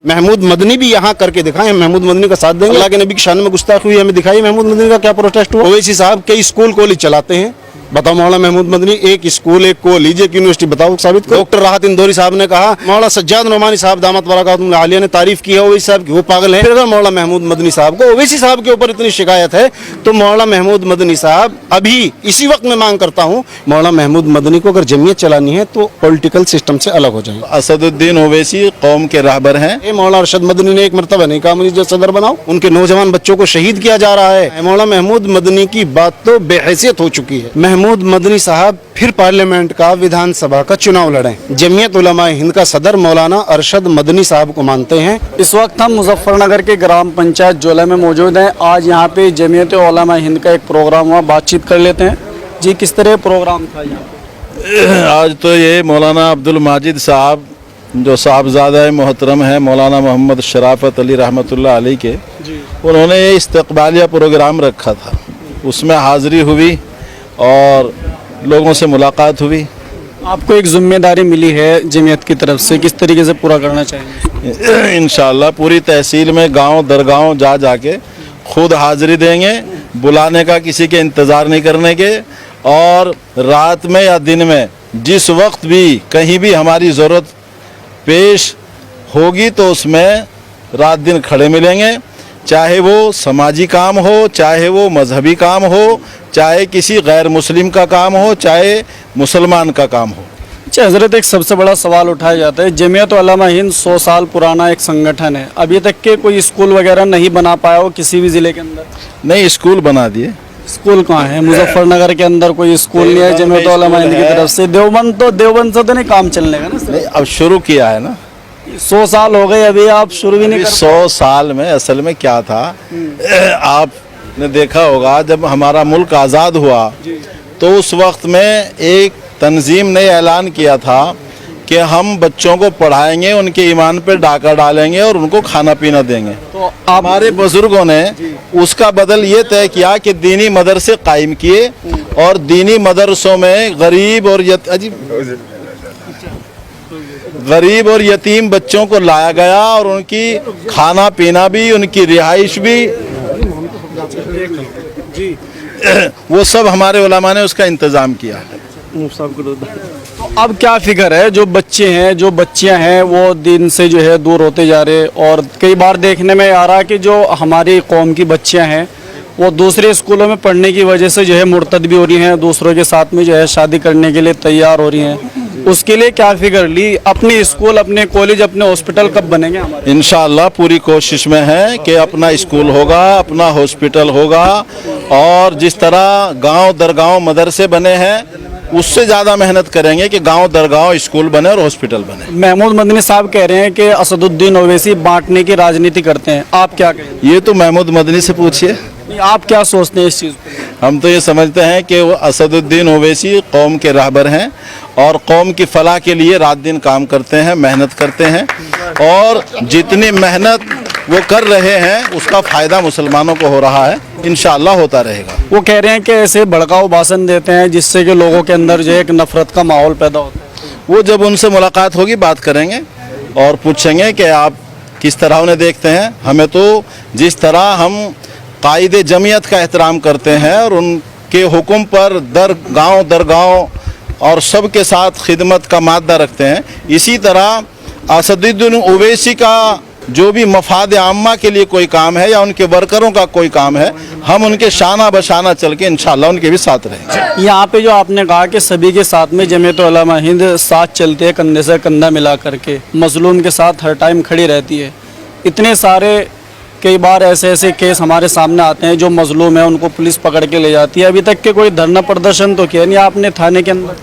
महमूद मदनी भी यहाँ करके दिखाएं, महमूद मदनी का साथ देंगे। अल्लाह के नबी की शान में गुस्ताखी हुई, हमें दिखाई महमूद मदनी का क्या प्रोटेस्ट हुआ। ओवैसी साहब कई स्कूल कॉलेज चलाते हैं, बताओ मौलाना महमूद मदनी एक स्कूल एक कॉलेज एक यूनिवर्सिटी बताओ साबित करो। डॉक्टर राहत इंदौरी साहब ने कहा, मौलाना सज्जाद नोमानी साहब दामत बरकातुहुम आलिया ने तारीफ की है ओवैसी साहब की, वो पागल है। फिर अगर मौलाना महमूद मदनी साहब को ओवैसी साहब के ऊपर इतनी शिकायत है तो मौलाना महमूद मदनी साहब अभी इसी वक्त मैं मांग करता हूँ, मौलाना महमूद मदनी को अगर जमीयत चलानी है तो पॉलिटिकल सिस्टम से अलग हो जाए। असदुद्दीन ओवैसी कौम के रहबर हैं। मौलाना अरशद मदनी ने एक मरतबा नहीं कहा मुझे जो सदर बनाओ, उनके नौजवान बच्चों को शहीद किया जा रहा है। मौलाना महमूद मदनी की बात तो बेहैसियत हो चुकी है। महमूद मदनी साहब फिर पार्लियामेंट का विधानसभा का चुनाव लड़ें। जमीयत उलमा हिंद का सदर मौलाना अरशद मदनी साहब को मानते हैं। इस वक्त हम मुजफ्फरनगर के ग्राम पंचायत जोला में मौजूद हैं। आज यहाँ पे जमीयत उलमा हिंद का एक प्रोग्राम हुआ, बातचीत कर लेते हैं। जी, किस तरह प्रोग्राम था यहाँ पे? आज तो ये मौलाना अब्दुल माजिद साहब जो साहबजादा मोहतरम है मौलाना मोहम्मद शराफत अली रहमतुल्लाह अलैह के, उन्होंने ये इस्तकबालिया प्रोग्राम रखा था, उसमें हाज़िरी हुई और लोगों से मुलाकात हुई। आपको एक जिम्मेदारी मिली है जमीयत की तरफ से, किस तरीके से पूरा करना चाहेंगे? इंशाअल्लाह पूरी तहसील में गांव दर गांव जा जाके खुद हाज़िरी देंगे, बुलाने का किसी के इंतज़ार नहीं करने के, और रात में या दिन में जिस वक्त भी कहीं भी हमारी ज़रूरत पेश होगी तो उसमें रात दिन खड़े मिलेंगे, चाहे वो समाजी काम हो, चाहे वो मजहबी काम हो, चाहे किसी गैर मुस्लिम का काम हो, चाहे मुसलमान का काम हो। अच्छा हज़रत, एक सबसे बड़ा सवाल उठाया जाता है, जमीयत उलमा हिंद 100 साल पुराना एक संगठन है, अभी तक के कोई स्कूल वगैरह नहीं बना पाया हो किसी भी ज़िले के अंदर? नहीं, स्कूल बना दिए। स्कूल कहाँ है? मुजफ्फरनगर के अंदर कोई स्कूल नहीं है जमीयत उलमा हिंद की तरफ से। देवबंद से तो नहीं काम चलने का ना? नहीं, अब शुरू किया है ना। 100 साल हो गए, अभी आप शुरू भी नहीं कर 100 साल में असल में क्या था, आपने देखा होगा जब हमारा मुल्क आज़ाद हुआ तो उस वक्त में एक तंजीम ने ऐलान किया था कि हम बच्चों को पढ़ाएंगे, उनके ईमान पे डाका डालेंगे और उनको खाना पीना देंगे। तो हमारे बुजुर्गों ने उसका बदल ये तय किया कि दीनी मदरसे कायम किए और दीनी मदरसों में गरीब और यतीम बच्चों को लाया गया और उनकी खाना पीना भी, उनकी रिहाइश भी, वो सब हमारे उलमा ने उसका इंतज़ाम किया। तो अब क्या फिक्र है, जो बच्चे हैं जो बच्चियां हैं वो दिन से जो है दूर होते जा रहे, और कई बार देखने में आ रहा है कि जो हमारी कौम की बच्चियां हैं वो दूसरे स्कूलों में पढ़ने की वजह से जो है मुर्तद भी हो रही हैं, दूसरों के साथ में जो है शादी करने के लिए तैयार हो रही हैं। उसके लिए क्या फिक्र ली? अपने स्कूल, अपने कॉलेज, अपने हॉस्पिटल कब बनेंगे हमारे? इंशाअल्लाह पूरी कोशिश में है कि अपना स्कूल होगा, अपना हॉस्पिटल होगा, और जिस तरह गांव दर गांव मदरसे बने हैं उससे ज़्यादा मेहनत करेंगे कि गांव दर गांव स्कूल बने और हॉस्पिटल बने। महमूद मदनी साहब कह रहे हैं कि असदुद्दीन ओवैसी बांटने की राजनीति करते हैं, आप क्या कहें? ये तो महमूद मदनी से पूछिए। आप क्या सोचते हैं इस चीज़ पर? हम तो ये समझते हैं कि वो असदुद्दीन ओवैसी कौम के रहबर हैं और कौम की फलाह के लिए रात दिन काम करते हैं, मेहनत करते हैं, और जितनी मेहनत वो कर रहे हैं उसका फ़ायदा मुसलमानों को हो रहा है, इंशाअल्लाह होता रहेगा। वो कह रहे हैं कि ऐसे भड़काऊ भाषण देते हैं जिससे कि लोगों के अंदर जो है एक नफरत का माहौल पैदा होता है। वो जब उनसे मुलाकात होगी बात करेंगे और पूछेंगे कि आप किस तरह उन्हें देखते हैं। हमें तो जिस तरह हम कायदे जमीयत का एहतराम करते हैं और उनके हुक्म पर दर गाँव और सबके साथ खिदमत का मादा रखते हैं, इसी तरह असदुद्दीन ओवैसी का जो भी मफाद आम्मा के लिए कोई काम है या उनके वर्करों का कोई काम है, हम उनके शाना बशाना चल के इंशाअल्लाह उनके भी साथ रहेंगे। यहाँ पे जो आपने कहा कि सभी के साथ में जमीयत उलमा हिंद साथ चलते है, कंधे से कंधा मिला करके मजलूम के साथ हर टाइम खड़ी रहती है, इतने सारे कई बार ऐसे केस हमारे सामने आते हैं जो मजलूम है उनको पुलिस पकड़ के ले जाती है, अभी तक के कोई धरना प्रदर्शन तो किया नहीं आपने थाने के अंदर?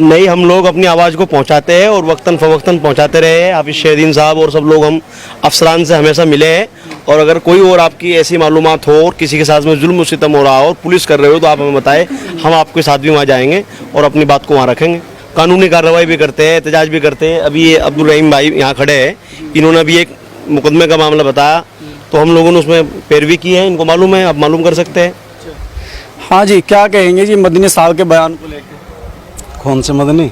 नहीं, हम लोग अपनी आवाज़ को पहुंचाते हैं और वक्तन फवक्तन पहुंचाते रहे हैं। हाफिज शहीदीन साहब और सब लोग हम अफसरान से हमेशा मिले हैं, और अगर कोई और आपकी ऐसी मालूमात हो और किसी के साथ में जुल्म सितम हो रहा हो और पुलिस कर रहे हो तो आप हमें बताएं, हम आपके साथ भी वहाँ जाएंगे और अपनी बात को वहाँ रखेंगे। कानूनी कार्रवाई भी करते हैं, एहतजाज भी करते हैं। अभी ये अब्दुल रहीम भाई यहाँ खड़े हैं, इन्होंने भी एक मुकदमे का मामला बताया तो हम लोगों ने उसमें पैरवी की है, इनको मालूम है, आप मालूम कर सकते हैं। हाँ जी, क्या कहेंगे जी मदनी साहब के बयान को लेकर? कौन से मदनी?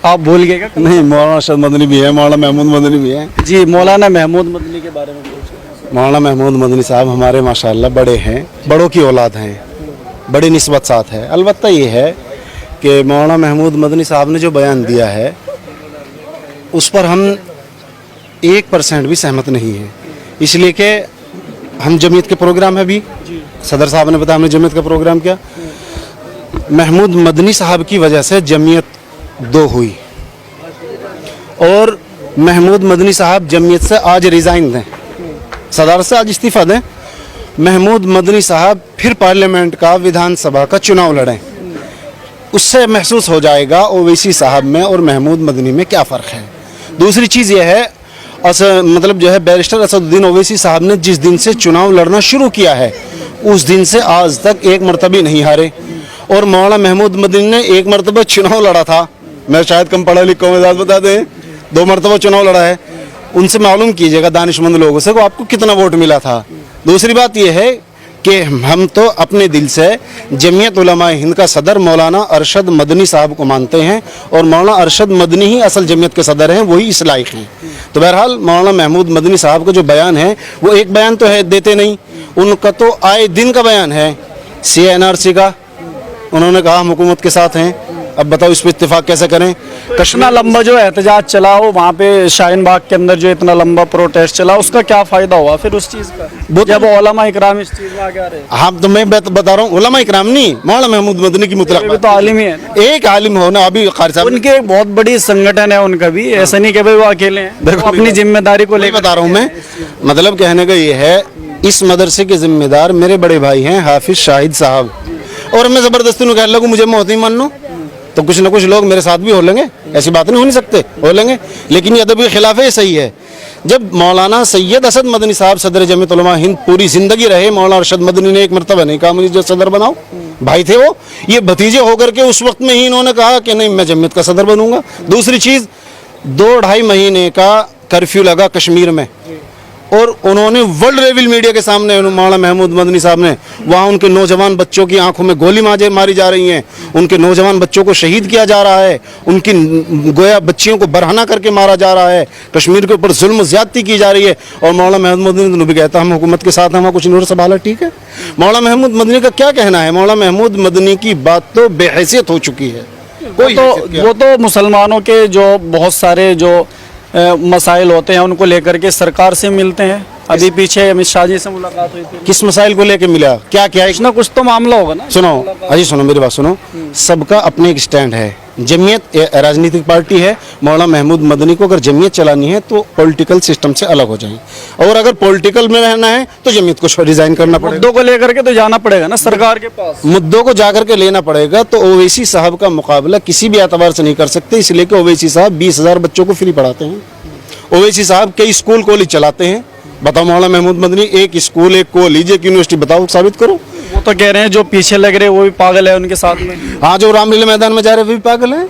आप भूल गए क्या? नहीं, मौलाना अरशद मदनी भी है, मौलाना महमूद मदनी भी है। जी, मौलाना महमूद मदनी के बारे में पूछ रहे हैं। मौलाना महमूद मदनी साहब हमारे माशाल्लाह बड़े हैं, बड़ों की औलाद हैं, बड़ी निस्बत साथ है। अलबत्ता ये है कि मौलाना महमूद मदनी साहब ने जो बयान दिया है उस पर हम 1% भी सहमत नहीं हैं, इसलिए कि हम जमीयत के प्रोग्राम है भी, सदर साहब ने बताया हमने जमीयत का प्रोग्राम किया। महमूद मदनी साहब की वजह से जमीयत दो हुई और महमूद मदनी साहब जमीयत से आज रिज़ाइन दें, सदर से आज इस्तीफ़ा दें, महमूद मदनी साहब फिर पार्लियामेंट का विधानसभा का चुनाव लड़ें, उससे महसूस हो जाएगा ओवैसी साहब में और महमूद मदनी में क्या फ़र्क है। दूसरी चीज़ यह है मतलब जो है बैरिस्टर असदुद्दीन ओवैसी साहब ने जिस दिन से चुनाव लड़ना शुरू किया है उस दिन से आज तक एक मरतबा नहीं हारे, और मौलाना महमूद मदनी ने एक मरतबा चुनाव लड़ा था, मैं शायद कम पढ़ा लिखा हूँ, इजाज़त बता दें, 2 मरतबा चुनाव लड़ा है। उनसे मालूम कीजिएगा दानिशमंद लोगों से को आपको कितना वोट मिला था। दूसरी बात यह है कि हम तो अपने दिल से जमीयत उलमा हिंद का सदर मौलाना अरशद मदनी साहब को मानते हैं और मौलाना अरशद मदनी ही असल जमीयत के सदर हैं, वही इस लायक हैं। तो बहरहाल मौलाना महमूद मदनी साहब का जो बयान है वो एक बयान तो है देते नहीं, उनका तो आए दिन का बयान है। CNRC का उन्होंने कहा हम हुकूमत के साथ हैं, अब बताओ इस पर इत्तेफाक कैसे करें। इतना लंबा जो एहतजाज चला हो वहाँ पे शाहीन बाग के अंदर, जो इतना लंबा प्रोटेस्ट चला, उसका क्या फ़ायदा हुआ फिर उस चीज़ का जब उलमा इकराम इस चीज़ में आगे आ रहे हैं? हाँ तो मैं बता रहा हूँ, उलमा इकराम नहीं, मौलाना महमूद मदनी की मुतलक भी तो आलिम ही है। एक आलिम होना अभी कारी साहब उनके एक बहुत बड़ी संगठन है उनका भी, ऐसा नहीं कि भाई वो अकेले हैं, देखो, वो अपनी जिम्मेदारी को नहीं लेकर बता रहा हूँ मैं, मतलब कहने का ये है इस मदरसे के जिम्मेदार मेरे बड़े भाई हैं हाफिज शाहिद साहब, और मैं ज़बरदस्ती नहीं कह लगूँ मुझे मोहती मान लो तो कुछ ना कुछ लोग मेरे साथ भी हो लेंगे, ऐसी बात नहीं हो नहीं सकते, हो लेंगे, लेकिन ये अदब के खिलाफ है, ये सही है। जब मौलाना सैयद असद मदनी साहब सदर जमीयत उलमा हिंद पूरी ज़िंदगी रहे, मौलाना अरशद मदनी ने एक मरतबा नहीं कहा मुझे जो सदर बनाओ, भाई थे वो, ये भतीजे होकर के उस वक्त में ही इन्होंने कहा कि नहीं मैं जमीयत का सदर बनूंगा। दूसरी चीज़ 2-2.5 महीने का कर्फ्यू लगा कश्मीर में और उन्होंने वर्ल्ड लेवल मीडिया के सामने मौलाना महमूद मदनी साहब ने वहाँ उनके नौजवान बच्चों की आंखों में गोली मारी जा रही हैं, उनके नौजवान बच्चों को शहीद किया जा रहा है, उनकी गोया बच्चियों को बरहना करके मारा जा रहा है, कश्मीर के ऊपर जुल्म ज़्यादती की जा रही है, और मौलाना महमूद मदनी भी कहता हम हुकूमत के साथ हम कुछ नहीं संभाला। ठीक है, मौलाना महमूद मदनी का क्या कहना है? मौलाना महमूद मदनी की बात तो बेहैसियत हो चुकी है, कोई वो तो मुसलमानों के जो बहुत सारे जो मसाइल होते हैं उनको लेकर के सरकार से मिलते हैं। अभी पीछे अमित शाह जी से मुलाकात हुई थी, किस मसाइल को लेकर मिला, क्या क्या कुछ ना कुछ तो मामला होगा ना। सुनो अजी, सुनो मेरी बात सुनो, सबका अपने एक स्टैंड है। जमीयत राजनीतिक पार्टी है, मौलाना महमूद मदनी को अगर जमीयत चलानी है तो पॉलिटिकल सिस्टम से अलग हो जाए, और अगर पॉलिटिकल में रहना है तो जमीयत को रिजाइन करना पड़ेगा। मुद्दों को लेकर के तो जाना पड़ेगा ना सरकार के पास, मुद्दों को जाकर के लेना पड़ेगा। तो ओवैसी साहब का मुकाबला किसी भी एतबार से नहीं कर सकते, इसलिए कि ओवैसी साहब 20,000 बच्चों को फ्री पढ़ाते हैं, ओवैसी साहब कई स्कूल कॉलेज चलाते हैं। बताओ मौलाना महमूद मदनी एक स्कूल एक कॉलेज एक यूनिवर्सिटी बताओ, साबित करो। वो तो कह रहे हैं जो पीछे लग रहे हैं वो भी पागल है उनके साथ में। हाँ, जो रामलीला मैदान में जा रहे हैं वो भी पागल हैं,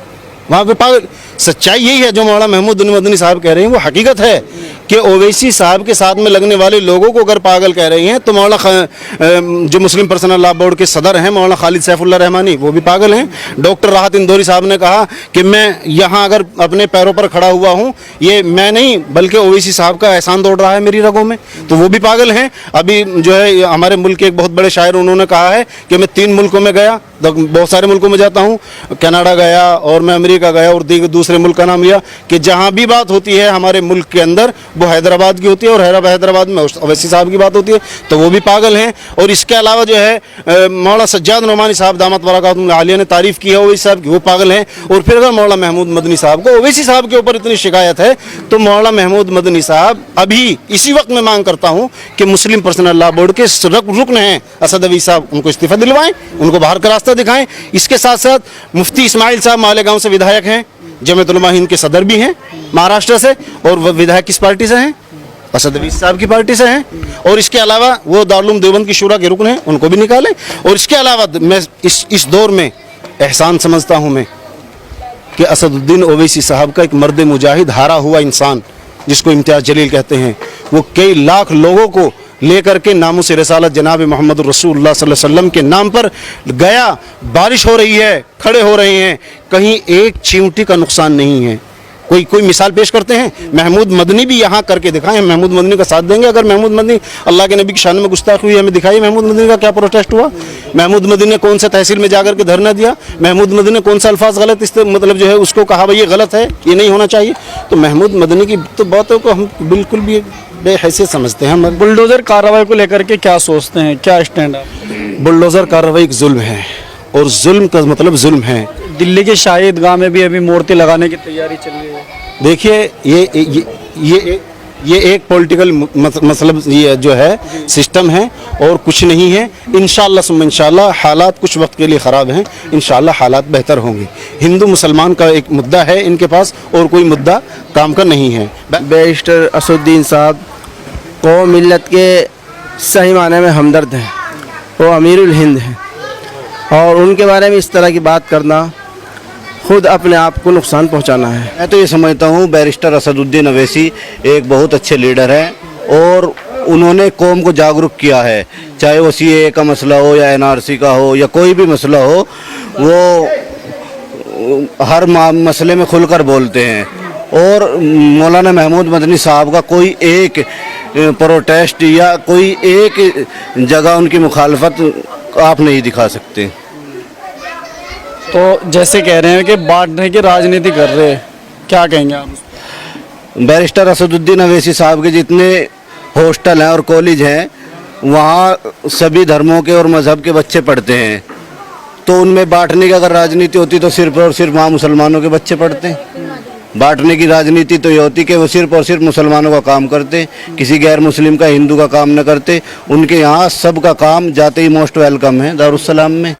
वहाँ पे पागल। सच्चाई यही है जो मौलाना महमूद मदनी साहब कह रहे हैं, वो हकीकत है कि ओवैसी साहब के साथ में लगने वाले लोगों को अगर पागल कह रही हैं तो मौलाना जो मुस्लिम पर्सनल लॉ बोर्ड के सदर हैं मौलाना खालिद सैफुल्लाह रहमानी, वो भी पागल हैं। डॉक्टर राहत इंदौरी साहब ने कहा कि मैं यहाँ अगर अपने पैरों पर खड़ा हुआ हूँ, ये मैं नहीं बल्कि ओवैसी साहब का एहसान दौड़ रहा है मेरी रगों में, तो वो भी पागल हैं। अभी जो है हमारे मुल्क के एक बहुत बड़े शायर, उन्होंने कहा है कि मैं 3 मुल्कों में गया, बहुत सारे मुल्कों में जाता हूँ, कनाडा गया और मैं अमेरिका गया और दूसरे मुल्क का नाम लिया, कि जहाँ भी बात होती है हमारे मुल्क के अंदर वो हैदराबाद की होती है, और हैदराबाद में ओवैसी साहब की बात होती है, तो वो भी पागल हैं। और इसके अलावा जो है मौलाना सज्जाद नोमानी साहब दामत बरकातुहुम आलिया ने तारीफ़ की है ओवैसी साहब की, वो पागल हैं। और फिर अगर मौलाना महमूद मदनी साहब को ओवैसी साहब के ऊपर इतनी शिकायत है तो मौलाना महमूद मदनी साहब अभी इसी वक्त मैं मांग करता हूँ कि मुस्लिम पर्सनल लॉ बोर्ड के रुकन हैं असद अवी साहब, उनको इस्तीफा दिलवाएं, उनको बाहर का रास्ता दिखाएं। इसके साथ साथ मुफ्ती इस्माइल साहब मालेगांव से विधायक हैं, जमीयत उलमा हिंद के सदर भी हैं महाराष्ट्र से, और वह विधायक किस पार्टी से हैं? असद अवी साहब की पार्टी से हैं। और इसके अलावा वो दारुल उलूम देवबंद की शूरा के रुकन हैं, उनको भी निकालें। और इसके अलावा मैं इस दौर में एहसान समझता हूँ मैं कि असदुद्दीन ओवैसी साहब का एक मर्द मुजाहिद, हारा हुआ इंसान जिसको इम्तियाज़ जलील कहते हैं, वो कई लाख लोगों को लेकर के नामों से रसालत जनाब मोहम्मद रसूलुल्लाह सल्लल्लाहु अलैहि वसल्लम के नाम पर गया, बारिश हो रही है, खड़े हो रहे हैं, कहीं एक चींटी का नुकसान नहीं है। कोई मिसाल पेश करते हैं। महमूद मदनी भी यहाँ करके दिखाएं, महमूद मदनी का साथ देंगे। अगर महमूद मदनी अल्लाह के नबी की शान में गुस्ताखी हुई हमें दिखाइए, महमूद मदनी का क्या प्रोटेस्ट हुआ, महमूद मदनी ने कौन सा तहसील में जाकर के धरना दिया, महमूद मदनी ने कौन सा अल्फाज गलत मतलब जो है उसको कहा भाई ये गलत है, ये नहीं होना चाहिए। तो महमूद मदनी की तो बातों को हम बिल्कुल भी बेहैसियत समझते हैं। हम बुलडोजर कार्रवाई को लेकर के क्या सोचते हैं, क्या स्टैंड है? बुलडोज़र कार्रवाई एक जुल्म है और जुल्म का मतलब जुल्म है। दिल्ली के शाही ईदगाह में भी अभी मूर्ति लगाने की तैयारी चल रही है। देखिए ये एक पॉलिटिकल मतलब ये जो है सिस्टम है और कुछ नहीं है। इंशाअल्लाह हालात कुछ वक्त के लिए ख़राब हैं, इंशाअल्लाह हालात बेहतर होंगे। हिंदू मुसलमान का एक मुद्दा है इनके पास और कोई मुद्दा काम का नहीं है। बैरिस्टर असदुद्दीन साहब को मिल्लत के सही माने में हमदर्द हैं, वो अमीरुल हिंद हैं और उनके बारे में इस तरह की बात करना खुद अपने आप को नुकसान पहुंचाना है। मैं तो ये समझता हूँ बैरिस्टर असदुद्दीन अवैसी एक बहुत अच्छे लीडर हैं और उन्होंने कौम को जागरूक किया है, चाहे वो सीएए का मसला हो या एनआरसी का हो या कोई भी मसला हो, वो हर मसले में खुलकर बोलते हैं। और मौलाना महमूद मदनी साहब का कोई एक प्रोटेस्ट या कोई एक जगह उनकी मुखालफत आप नहीं दिखा सकते। तो जैसे कह रहे हैं कि बांटने की राजनीति कर रहे हैं, क्या कहेंगे आप? बैरिस्टर असदुद्दीन अवैसी साहब के जितने हॉस्टल हैं और कॉलेज हैं वहाँ सभी धर्मों के और मज़हब के बच्चे पढ़ते हैं, तो उनमें बांटने की अगर राजनीति होती तो सिर्फ और सिर्फ वहाँ मुसलमानों के बच्चे पढ़ते हैं। बांटने की राजनीति तो ये होती कि वो सिर्फ और सिर्फ मुसलमानों का काम करते, किसी गैर मुस्लिम का हिंदू का काम न करते। उनके यहाँ सबका काम जाते ही मोस्ट वेलकम है दारुस्सलाम में।